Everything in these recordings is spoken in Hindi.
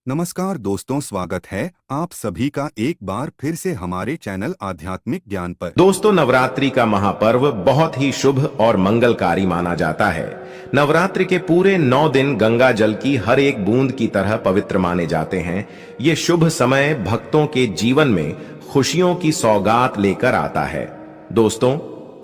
नमस्कार दोस्तों, स्वागत है आप सभी का एक बार फिर से हमारे चैनल आध्यात्मिक ज्ञान पर। दोस्तों, नवरात्रि का महापर्व बहुत ही शुभ और मंगलकारी माना जाता है। नवरात्रि के पूरे 9 दिन गंगा जल की हर एक बूंद की तरह पवित्र माने जाते हैं। ये शुभ समय भक्तों के जीवन में खुशियों की सौगात लेकर आता है। दोस्तों,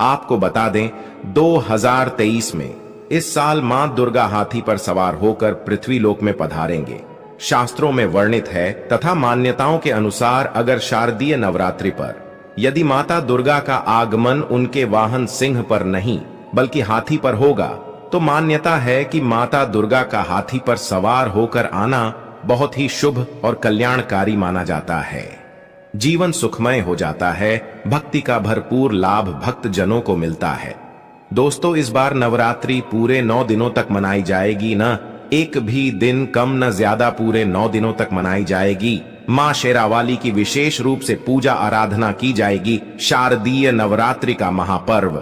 आपको बता दें, 2023 में इस साल मां दुर्गा हाथी पर सवार होकर पृथ्वी लोक में पधारेंगे। शास्त्रों में वर्णित है तथा मान्यताओं के अनुसार अगर शारदीय नवरात्रि पर यदि माता दुर्गा का आगमन उनके वाहन सिंह पर नहीं बल्कि हाथी पर होगा, तो मान्यता है कि माता दुर्गा का हाथी पर सवार होकर आना बहुत ही शुभ और कल्याणकारी माना जाता है। जीवन सुखमय हो जाता है, भक्ति का भरपूर लाभ भक्त जनों को मिलता है। दोस्तों, इस बार नवरात्रि पूरे 9 दिनों तक मनाई जाएगी, न एक भी दिन कम न ज्यादा, पूरे 9 दिनों तक मनाई जाएगी। मां शेरावाली की विशेष रूप से पूजा आराधना की जाएगी। शारदीय नवरात्रि का महापर्व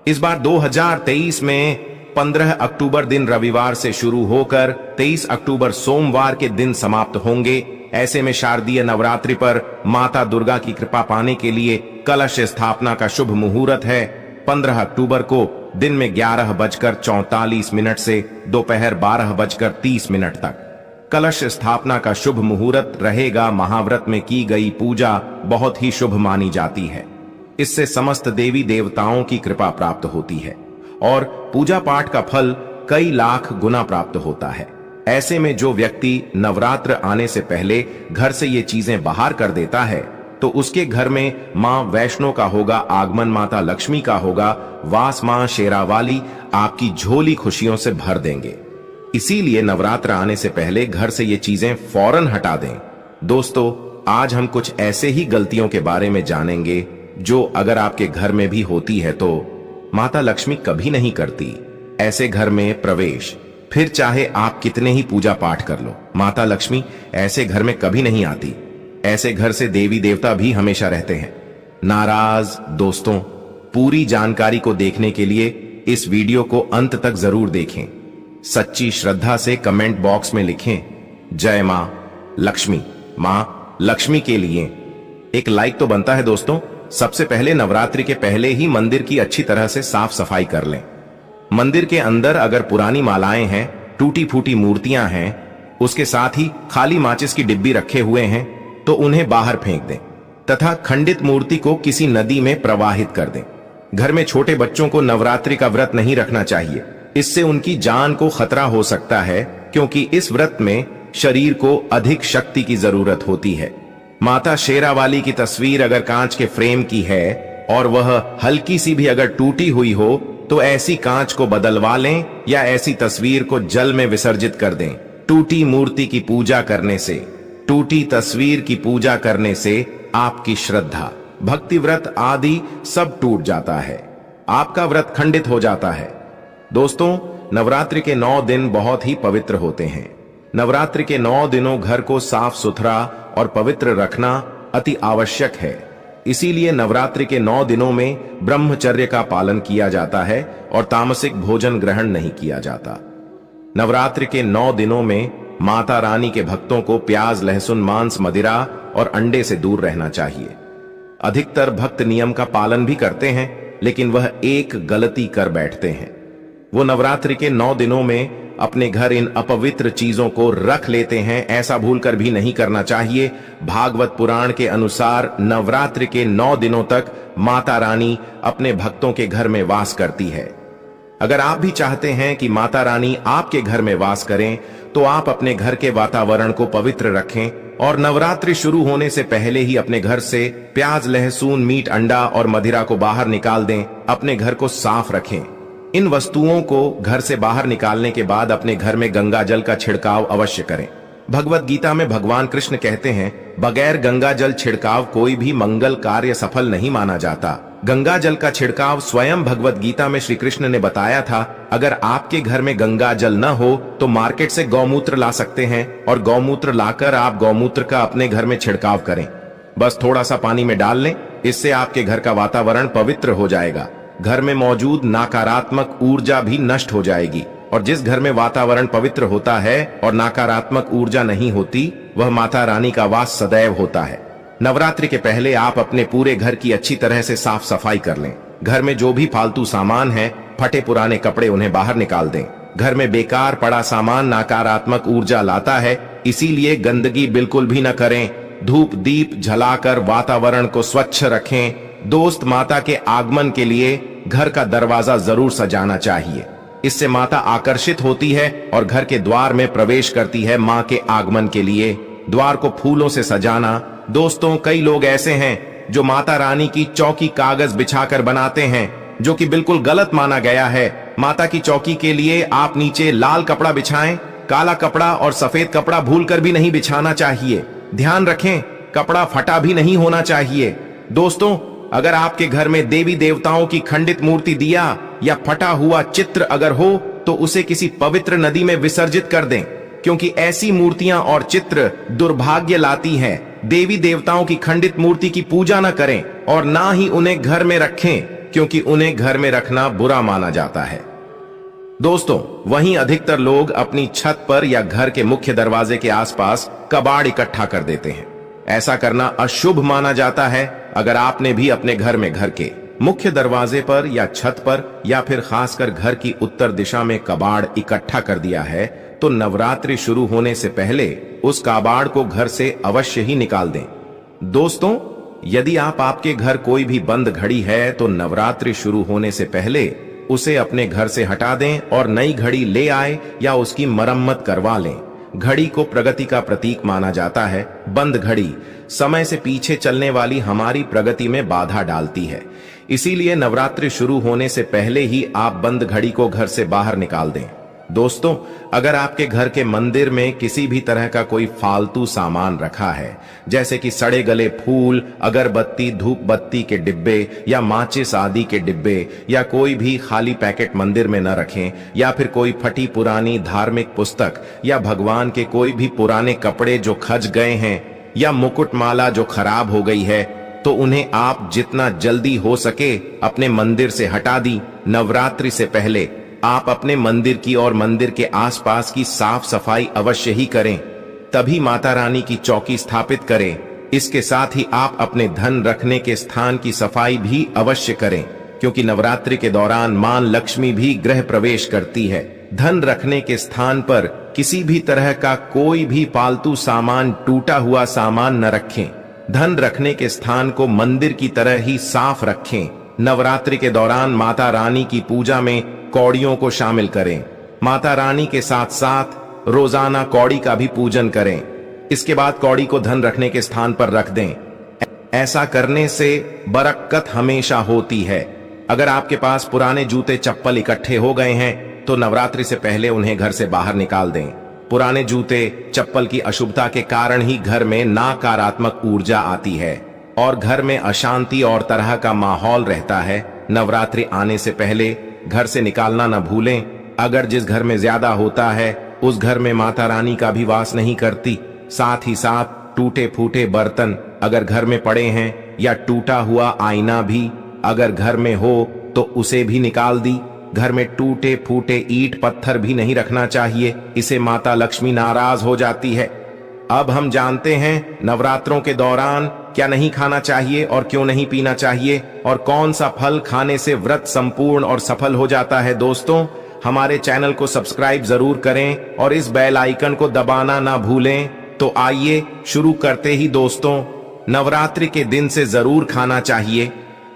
इस बार 2023 में 15 अक्टूबर दिन रविवार से शुरू होकर 23 अक्टूबर सोमवार के दिन समाप्त होंगे। ऐसे में शारदीय नवरात्रि पर माता दुर्गा की कृपा पाने के लिए कलश स्थापना का शुभ मुहूर्त है। 15 अक्टूबर को दिन में 11:44 से दोपहर 12:30 तक कलश स्थापना का शुभ मुहूर्त रहेगा। महाव्रत में की गई पूजा बहुत ही शुभ मानी जाती है। इससे समस्त देवी देवताओं की कृपा प्राप्त होती है और पूजा पाठ का फल कई लाख गुना प्राप्त होता है। ऐसे में जो व्यक्ति नवरात्र आने से पहले घर से ये चीजें बाहर कर देता है, तो उसके घर में मां वैष्णो का होगा आगमन, माता लक्ष्मी का होगा वास, मां शेरावाली आपकी झोली खुशियों से भर देंगे। इसीलिए नवरात्र आने से पहले घर से ये चीजें फौरन हटा दें। दोस्तों, आज हम कुछ ऐसे ही गलतियों के बारे में जानेंगे जो अगर आपके घर में भी होती है तो माता लक्ष्मी कभी नहीं करती ऐसे घर में प्रवेश। फिर चाहे आप कितने ही पूजा पाठ कर लो, माता लक्ष्मी ऐसे घर में कभी नहीं आती। ऐसे घर से देवी देवता भी हमेशा रहते हैं नाराज। दोस्तों, पूरी जानकारी को देखने के लिए इस वीडियो को अंत तक जरूर देखें। सच्ची श्रद्धा से कमेंट बॉक्स में लिखें जय मां लक्ष्मी। मां लक्ष्मी के लिए एक लाइक तो बनता है। दोस्तों, सबसे पहले नवरात्रि के पहले ही मंदिर की अच्छी तरह से साफ सफाई कर लें। मंदिर के अंदर अगर पुरानी मालाएं हैं, टूटी फूटी मूर्तियां हैं, उसके साथ ही खाली माचिस की डिब्बी रखे हुए हैं, तो उन्हें बाहर फेंक दें तथा खंडित मूर्ति को किसी नदी में प्रवाहित कर दें। घर में छोटे बच्चों को नवरात्रि का व्रत नहीं रखना चाहिए। इससे उनकी जान को खतरा हो सकता है, क्योंकि इस व्रत में शरीर को अधिक शक्ति की जरूरत होती है। माता शेरावाली की तस्वीर अगर कांच के फ्रेम की है और वह हल्की सी भी अगर टूटी हुई हो, तो ऐसी कांच को बदलवा लें या ऐसी तस्वीर को जल में विसर्जित कर दें। टूटी मूर्ति की पूजा करने से, टूटी तस्वीर की पूजा करने से आपकी श्रद्धा, भक्ति, व्रत आदि सब टूट जाता है, आपका व्रत खंडित हो जाता है। दोस्तों, नवरात्रि के 9 दिन बहुत ही पवित्र होते हैं। नवरात्रि के 9 दिनों घर को साफ सुथरा और पवित्र रखना अति आवश्यक है। इसीलिए नवरात्रि के 9 दिनों में ब्रह्मचर्य का पालन किया जाता है और तामसिक भोजन ग्रहण नहीं किया जाता। नवरात्रि के 9 दिनों में माता रानी के भक्तों को प्याज, लहसुन, मांस, मदिरा और अंडे से दूर रहना चाहिए। अधिकतर भक्त नियम का पालन भी करते हैं, लेकिन वह एक गलती कर बैठते हैं। वो नवरात्रि के 9 दिनों में अपने घर इन अपवित्र चीजों को रख लेते हैं। ऐसा भूलकर भी नहीं करना चाहिए। भागवत पुराण के अनुसार नवरात्रि के 9 दिनों तक माता रानी अपने भक्तों के घर में वास करती है। अगर आप भी चाहते हैं कि माता रानी आपके घर में वास करें, तो आप अपने घर के वातावरण को पवित्र रखें और नवरात्रि शुरू होने से पहले ही अपने घर से प्याज, लहसुन, मीट, अंडा और मदिरा को बाहर निकाल दें। अपने घर को साफ रखें। इन वस्तुओं को घर से बाहर निकालने के बाद अपने घर में गंगा जल का छिड़काव अवश्य करें। भगवत गीता में भगवान कृष्ण कहते हैं, बगैर गंगा जल छिड़काव कोई भी मंगल कार्य सफल नहीं माना जाता। गंगा जल का छिड़काव स्वयं भगवत गीता में श्री कृष्ण ने बताया था। अगर आपके घर में गंगा जल न हो तो मार्केट से गौमूत्र ला सकते हैं और गौमूत्र लाकर आप गौमूत्र का अपने घर में छिड़काव करें। बस थोड़ा सा पानी में डाल लें, इससे आपके घर का वातावरण पवित्र हो जाएगा। घर में मौजूद नकारात्मक ऊर्जा भी नष्ट हो जाएगी। और जिस घर में वातावरण पवित्र होता है और नकारात्मक ऊर्जा नहीं होती, वह माता रानी का वास सदैव होता है। नवरात्रि के पहले आप अपने पूरे घर की अच्छी तरह से साफ सफाई कर लें। घर में जो भी फालतू सामान है, फटे पुराने कपड़े, उन्हें बाहर निकाल दें। घर में बेकार पड़ा सामान नकारात्मक ऊर्जा लाता है, इसीलिए गंदगी बिल्कुल भी न करें। धूप दीप जलाकर वातावरण को स्वच्छ रखें। दोस्त, माता के आगमन के लिए घर का दरवाजा जरूर सजाना चाहिए। इससे माता आकर्षित होती है और घर के द्वार में प्रवेश करती है मां के आगमन के लिए। द्वार को फूलों से सजाना। दोस्तों, कई लोग ऐसे हैं जो माता रानी की चौकी कागज बिछाकर बनाते हैं, जो कि बिल्कुल गलत माना गया है। माता की चौकी के लिए आप नीचे लाल कपड़ा बिछाएं। काला कपड़ा और सफेद कपड़ा भूलकर भी नहीं बिछाना चाहिए। ध्यान रखें, कपड़ा फटा भी नहीं होना चाहिए। दोस्तों, अगर आपके घर में देवी देवताओं की खंडित मूर्ति, दिया या फटा हुआ चित्र अगर हो, तो उसे किसी पवित्र नदी में विसर्जित कर दें, क्योंकि ऐसी मूर्तियां और चित्र दुर्भाग्य लाती हैं। देवी देवताओं की खंडित मूर्ति की पूजा न करें और ना ही उन्हें घर में रखें, क्योंकि उन्हें घर में रखना बुरा माना जाता है। दोस्तों, वहीं अधिकतर लोग अपनी छत पर या घर के मुख्य दरवाजे के आसपास कबाड़ इकट्ठा कर देते हैं। ऐसा करना अशुभ माना जाता है। अगर आपने भी अपने घर में घर के मुख्य दरवाजे पर या छत पर या फिर खासकर घर की उत्तर दिशा में कबाड़ इकट्ठा कर दिया है, तो नवरात्रि शुरू होने से पहले उस कबाड़ को घर से अवश्य ही निकाल दें। दोस्तों, यदि आपके घर कोई भी बंद घड़ी है, तो नवरात्रि शुरू होने से पहले उसे अपने घर से हटा दें और नई घड़ी ले आए या उसकी मरम्मत करवा लें। घड़ी को प्रगति का प्रतीक माना जाता है। बंद घड़ी समय से पीछे चलने वाली हमारी प्रगति में बाधा डालती है। इसीलिए नवरात्रि शुरू होने से पहले ही आप बंद घड़ी को घर से बाहर निकाल दें। दोस्तों, अगर आपके घर के मंदिर में किसी भी तरह का कोई फालतू सामान रखा है, जैसे कि सड़े गले फूल, अगरबत्ती, धूप बत्ती के डिब्बे या माचिस आदि के डिब्बे, या कोई भी खाली पैकेट मंदिर में न रखें, या फिर कोई फटी पुरानी धार्मिक पुस्तक या भगवान के कोई भी पुराने कपड़े जो खज गए हैं, या मुकुटमाला जो खराब हो गई है, तो उन्हें आप जितना जल्दी हो सके अपने मंदिर से हटा दी। नवरात्रि से पहले आप अपने मंदिर की और मंदिर के आसपास की साफ सफाई अवश्य ही करें, तभी माता रानी की चौकी स्थापित करें। इसके साथ ही आप अपने धन रखने के स्थान की सफाई भी अवश्य करें, क्योंकि नवरात्रि के दौरान मां लक्ष्मी भी गृह प्रवेश करती है। धन रखने के स्थान पर किसी भी तरह का कोई भी पालतू सामान, टूटा हुआ सामान न रखें। धन रखने के स्थान को मंदिर की तरह ही साफ रखें। नवरात्रि के दौरान माता रानी की पूजा में कौड़ियों को शामिल करें। माता रानी के साथ साथ रोजाना कौड़ी का भी पूजन करें। इसके बाद कौड़ी को धन रखने के स्थान पर रख दें। ऐसा करने से बरकत हमेशा होती है। अगर आपके पास पुराने जूते चप्पल इकट्ठे हो गए हैं, तो नवरात्रि से पहले उन्हें घर से बाहर निकाल दें। पुराने जूते चप्पल की अशुभता के कारण ही घर में नकारात्मक ऊर्जा आती है और घर में अशांति और तरह का माहौल रहता है। नवरात्रि आने से पहले घर से निकालना न भूलें। अगर जिस घर में ज्यादा होता है, उस घर में माता रानी का भी वास नहीं करती। साथ ही साथ टूटे फूटे बर्तन अगर घर में पड़े हैं, या टूटा हुआ आईना भी अगर घर में हो, तो उसे भी निकाल दी। घर में टूटे फूटे ईंट पत्थर भी नहीं रखना चाहिए, इसे माता लक्ष्मी नाराज हो जाती है। अब हम जानते हैं नवरात्रों के दौरान क्या नहीं खाना चाहिए और क्यों नहीं पीना चाहिए, और कौन सा फल खाने से व्रत संपूर्ण और सफल हो जाता है। दोस्तों, हमारे चैनल को सब्सक्राइब जरूर करें और इस बेल आइकन को दबाना ना भूलें। तो आइए शुरू करते ही। दोस्तों, नवरात्रि के दिन से जरूर खाना चाहिए।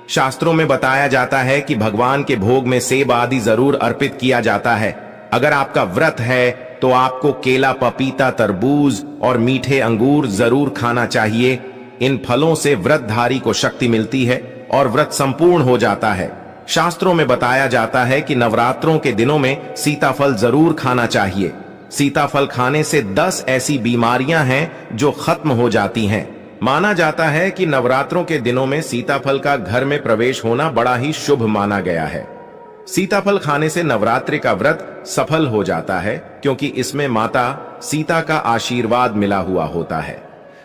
शास्त्रों में बताया जाता है कि भगवान के भोग में सेब आदि जरूर अर्पित किया जाता है। अगर आपका व्रत है तो आपको केला, पपीता, तरबूज और मीठे अंगूर जरूर खाना चाहिए। इन फलों से व्रतधारी को शक्ति मिलती है और व्रत संपूर्ण हो जाता है। शास्त्रों में बताया जाता है कि नवरात्रों के दिनों में सीताफल जरूर खाना चाहिए। सीताफल खाने से 10 ऐसी बीमारियां हैं जो खत्म हो जाती हैं। माना जाता है कि नवरात्रों के दिनों में सीताफल का घर में प्रवेश होना बड़ा ही शुभ माना गया है। सीताफल खाने से नवरात्रि का व्रत सफल हो जाता है, क्योंकि इसमें माता सीता का आशीर्वाद मिला हुआ होता है।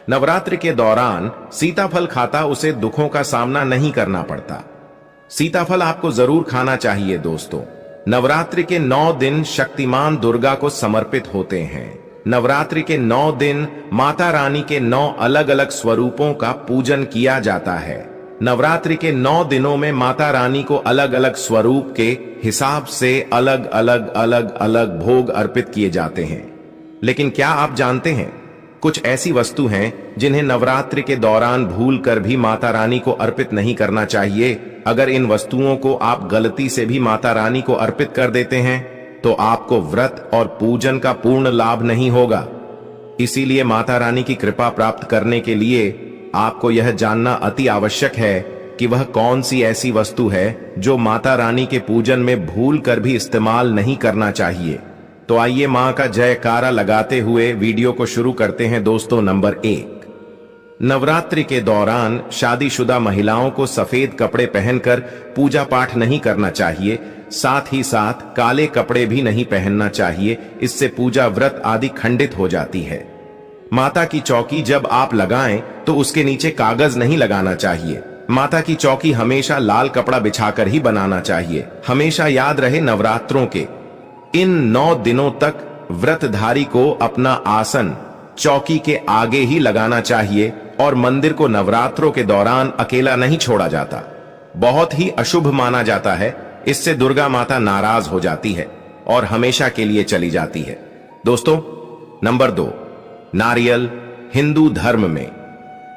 नवरात्रि के दौरान सीताफल खाता उसे दुखों का सामना नहीं करना पड़ता। सीताफल आपको जरूर खाना चाहिए। दोस्तों, नवरात्रि के 9 दिन शक्तिमान दुर्गा को समर्पित होते हैं। नवरात्रि के 9 दिन माता रानी के 9 अलग अलग स्वरूपों का पूजन किया जाता है। नवरात्रि के 9 दिनों में माता रानी को अलग अलग स्वरूप के हिसाब से अलग अलग भोग अर्पित किए जाते हैं। लेकिन क्या आप जानते हैं, कुछ ऐसी वस्तु हैं जिन्हें नवरात्रि के दौरान भूलकर भी माता रानी को अर्पित नहीं करना चाहिए। अगर इन वस्तुओं को आप गलती से भी माता रानी को अर्पित कर देते हैं तो आपको व्रत और पूजन का पूर्ण लाभ नहीं होगा। इसीलिए माता रानी की कृपा प्राप्त करने के लिए आपको यह जानना अति आवश्यक है कि वह कौन सी ऐसी वस्तु है जो माता रानी के पूजन में भूल कर भी इस्तेमाल नहीं करना चाहिए। तो आइए मां का जयकारा लगाते हुए वीडियो को शुरू करते हैं दोस्तों। नंबर 1, नवरात्रि के दौरान शादीशुदा महिलाओं को सफेद कपड़े पहनकर पूजा पाठ नहीं करना चाहिए। साथ ही साथ काले कपड़े भी नहीं पहनना चाहिए, इससे पूजा व्रत आदि खंडित हो जाती है। माता की चौकी जब आप लगाएं तो उसके नीचे कागज नहीं लगाना चाहिए। माता की चौकी हमेशा लाल कपड़ा बिछाकर ही बनाना चाहिए। हमेशा याद रहे, नवरात्रों के इन 9 दिनों तक व्रतधारी को अपना आसन चौकी के आगे ही लगाना चाहिए और मंदिर को नवरात्रों के दौरान अकेला नहीं छोड़ा जाता। बहुत ही अशुभ माना जाता है। इससे दुर्गा माता नाराज हो जाती है और हमेशा के लिए चली जाती है। दोस्तों, नंबर 2, नारियल। हिंदू धर्म में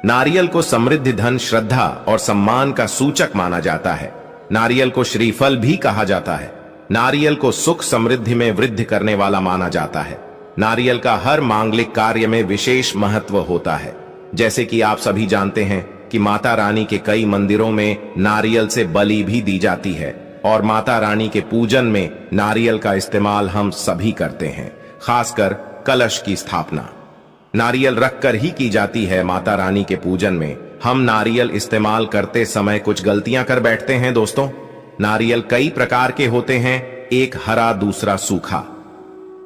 नारियल को समृद्धि, धन, श्रद्धा और सम्मान का सूचक माना जाता है। नारियल को श्रीफल भी कहा जाता है। नारियल को सुख समृद्धि में वृद्धि करने वाला माना जाता है। नारियल का हर मांगलिक कार्य में विशेष महत्व होता है। जैसे कि आप सभी जानते हैं कि माता रानी के कई मंदिरों में नारियल से बलि भी दी जाती है और माता रानी के पूजन में नारियल का इस्तेमाल हम सभी करते हैं। खासकर कलश की स्थापना नारियल रखकर ही की जाती है। माता रानी के पूजन में हम नारियल इस्तेमाल करते समय कुछ गलतियां कर बैठते हैं दोस्तों। नारियल कई प्रकार के होते हैं, एक हरा, दूसरा सूखा,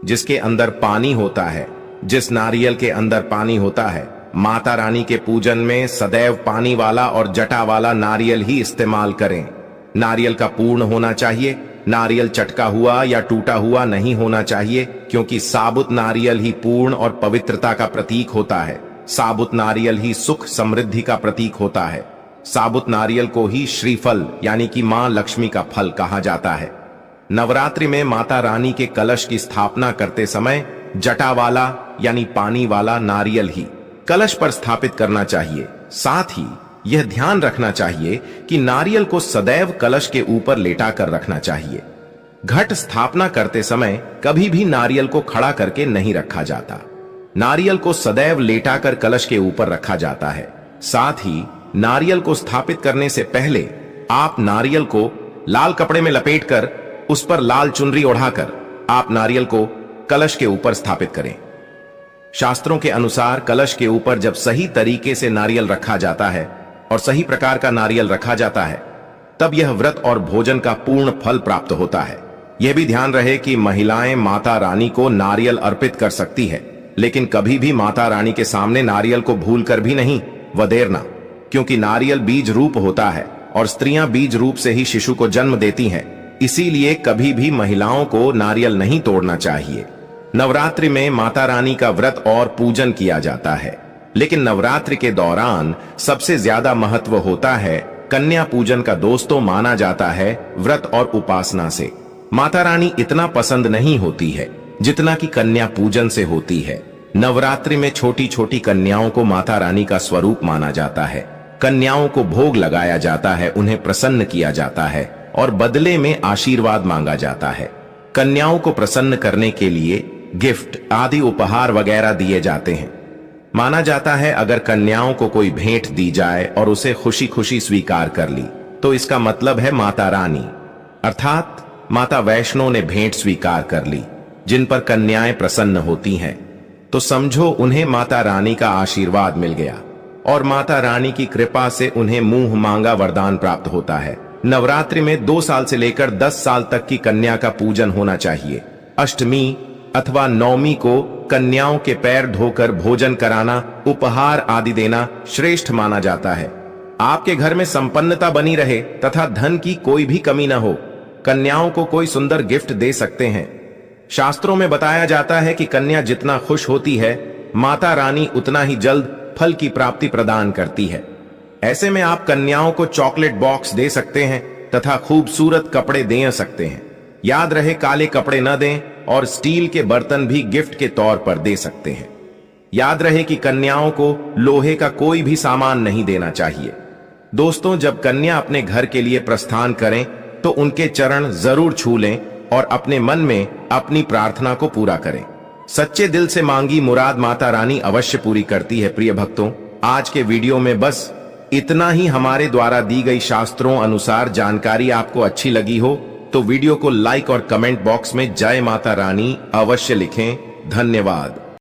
जिसके अंदर पानी होता है। जिस नारियल के अंदर पानी होता है, माता रानी के पूजन में सदैव पानी वाला और जटा वाला नारियल ही इस्तेमाल करें। नारियल का पूर्ण होना चाहिए। नारियल चटका हुआ या टूटा हुआ नहीं होना चाहिए, क्योंकि साबुत नारियल ही पूर्ण और पवित्रता का प्रतीक होता है। साबुत नारियल ही सुख समृद्धि का प्रतीक होता है। साबुत नारियल को ही श्रीफल यानी कि मां लक्ष्मी का फल कहा जाता है। नवरात्रि में माता रानी के कलश की स्थापना करते समय जटा वाला यानी पानी वाला नारियल ही कलश पर स्थापित करना चाहिए। साथ ही यह ध्यान रखना चाहिए कि नारियल को सदैव कलश के ऊपर लेटाकर रखना चाहिए। घट स्थापना करते समय कभी भी नारियल को खड़ा करके नहीं रखा जाता। नारियल को सदैव लेटाकर कलश के ऊपर रखा जाता है। साथ ही नारियल को स्थापित करने से पहले आप नारियल को लाल कपड़े में लपेटकर उस पर लाल चुनरी ओढ़ाकर आप नारियल को कलश के ऊपर स्थापित करें। शास्त्रों के अनुसार कलश के ऊपर जब सही तरीके से नारियल रखा जाता है और सही प्रकार का नारियल रखा जाता है, तब यह व्रत और भोजन का पूर्ण फल प्राप्त होता है। यह भी ध्यान रहे कि महिलाएं माता रानी को नारियल अर्पित कर सकती है, लेकिन कभी भी माता रानी के सामने नारियल को भूलकर भी नहीं वदेरना, क्योंकि नारियल बीज रूप होता है और स्त्रियां बीज रूप से ही शिशु को जन्म देती हैं। इसीलिए कभी भी महिलाओं को नारियल नहीं तोड़ना चाहिए। नवरात्रि में माता रानी का व्रत और पूजन किया जाता है, लेकिन नवरात्रि के दौरान सबसे ज्यादा महत्व होता है कन्या पूजन का। दोस्तों, माना जाता है व्रत और उपासना से माता रानी इतना पसंद नहीं होती है जितना कि कन्या पूजन से होती है। नवरात्रि में छोटी छोटी कन्याओं को माता रानी का स्वरूप माना जाता है। कन्याओं को भोग लगाया जाता है, उन्हें प्रसन्न किया जाता है और बदले में आशीर्वाद मांगा जाता है। कन्याओं को प्रसन्न करने के लिए गिफ्ट आदि उपहार वगैरह दिए जाते हैं। माना जाता है अगर कन्याओं को कोई भेंट दी जाए और उसे खुशी खुशी स्वीकार कर ली, तो इसका मतलब है माता रानी अर्थात माता वैष्णो ने भेंट स्वीकार कर ली। जिन पर कन्याएं प्रसन्न होती हैं तो समझो उन्हें माता रानी का आशीर्वाद मिल गया और माता रानी की कृपा से उन्हें मुंह मांगा वरदान प्राप्त होता है। नवरात्रि में 2 साल से लेकर 10 साल तक की कन्या का पूजन होना चाहिए। अष्टमी अथवा नवमी को कन्याओं के पैर धोकर भोजन कराना, उपहार आदि देना श्रेष्ठ माना जाता है। आपके घर में संपन्नता बनी रहे तथा धन की कोई भी कमी न हो, कन्याओं को कोई सुंदर गिफ्ट दे सकते हैं। शास्त्रों में बताया जाता है कि कन्या जितना खुश होती है, माता रानी उतना ही जल्द फल की प्राप्ति प्रदान करती है। ऐसे में आप कन्याओं को चॉकलेट बॉक्स दे सकते हैं तथा खूबसूरत कपड़े दे सकते हैं। याद रहे, काले कपड़े न दें और स्टील के बर्तन भी गिफ्ट के तौर पर दे सकते हैं। याद रहे कि कन्याओं को लोहे का कोई भी सामान नहीं देना चाहिए। दोस्तों, जब कन्या अपने घर के लिए प्रस्थान करें तो उनके चरण जरूर छू लें और अपने मन में अपनी प्रार्थना को पूरा करें। सच्चे दिल से मांगी मुराद माता रानी अवश्य पूरी करती है। प्रिय भक्तों, आज के वीडियो में बस इतना ही। हमारे द्वारा दी गई शास्त्रों अनुसार जानकारी आपको अच्छी लगी हो तो वीडियो को लाइक और कमेंट बॉक्स में जय माता रानी अवश्य लिखें। धन्यवाद।